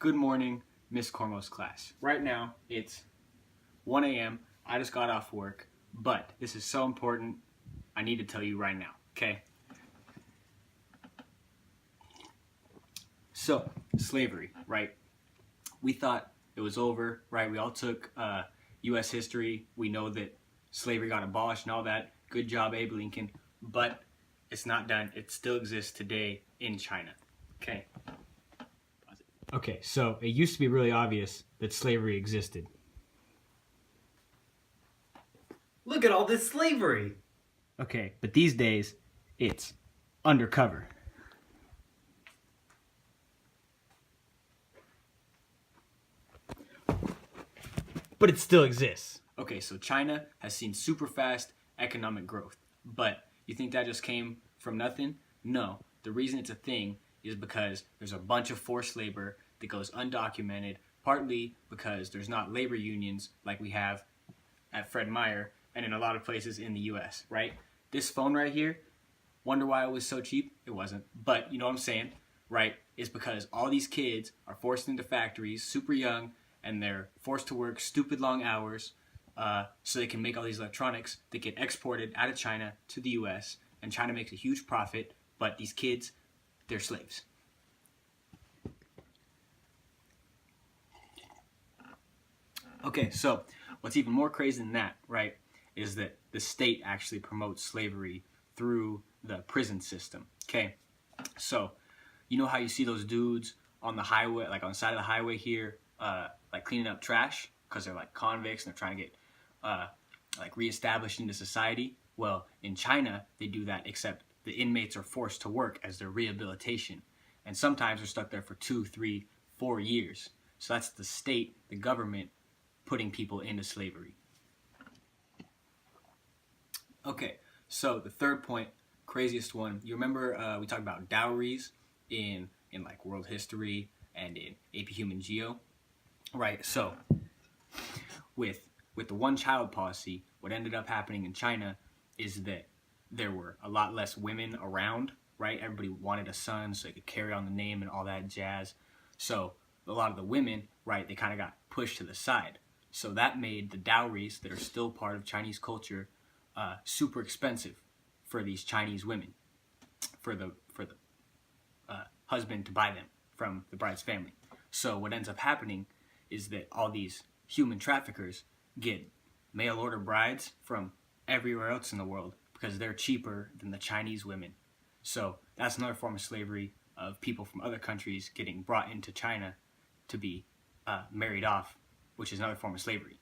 Good morning, Miss Cormos class. Right now, it's 1 a.m. I just got off work, but this is so important, I need to tell you right now, okay? So, slavery, right? We thought it was over, right? We all took U.S. history. We know that slavery got abolished and all that. Good job, Abe Lincoln. But it's not done. It still exists today in China, okay? Okay, so it used to be really obvious that slavery existed. Look at all this slavery! Okay, but these days, it's undercover. But it still exists. Okay, so China has seen super fast economic growth. But you think that just came from nothing? No. The reason it's a thing is because there's a bunch of forced labor that goes undocumented, partly because there's not labor unions like we have at Fred Meyer and in a lot of places in the US, right? This phone right here, wonder why it was so cheap? It wasn't. But you know what I'm saying, right? It's because all these kids are forced into factories, super young, and they're forced to work stupid long hours so they can make all these electronics that get exported out of China to the US, and China makes a huge profit, but these kids, they're slaves. Okay, so what's even more crazy than that, right, is that the state actually promotes slavery through the prison system. Okay, so you know how you see those dudes on the highway, like on the side of the highway here, like cleaning up trash because they're like convicts and they're trying to get like reestablished into society? Well, in China, they do that, except the inmates are forced to work as their rehabilitation. And sometimes they're stuck there for 2, 3, 4 years. So that's the state, the government, putting people into slavery. Okay, so the third point, craziest one, you remember we talked about dowries in like world history and in AP Human Geo? Right, so with the one-child policy, what ended up happening in China is that there were a lot less women around, right? Everybody wanted a son so they could carry on the name and all that jazz. So a lot of the women, right, they kind of got pushed to the side. So that made the dowries that are still part of Chinese culture super expensive for these Chinese women, for the husband to buy them from the bride's family. So what ends up happening is that all these human traffickers get mail order brides from everywhere else in the world because they're cheaper than the Chinese women. So that's another form of slavery, of people from other countries getting brought into China to be married off, which is another form of slavery.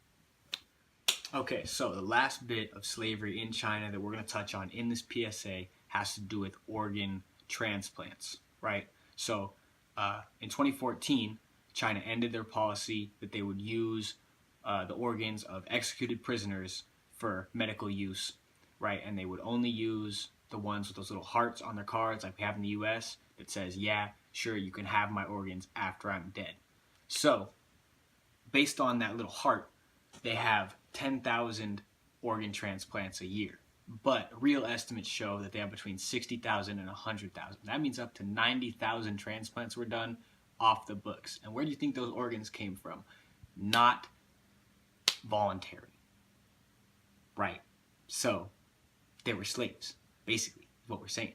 Okay, so the last bit of slavery in China that we're going to touch on in this PSA has to do with organ transplants, right? So in 2014, China ended their policy that they would use the organs of executed prisoners for medical use, right? And they would only use the ones with those little hearts on their cards like we have in the US that says, yeah, sure, you can have my organs after I'm dead. So based on that little heart, they have 10,000 organ transplants a year. But real estimates show that they have between 60,000 and 100,000. That means up to 90,000 transplants were done off the books. And where do you think those organs came from? Not voluntary. Right. So they were slaves, basically, is what we're saying.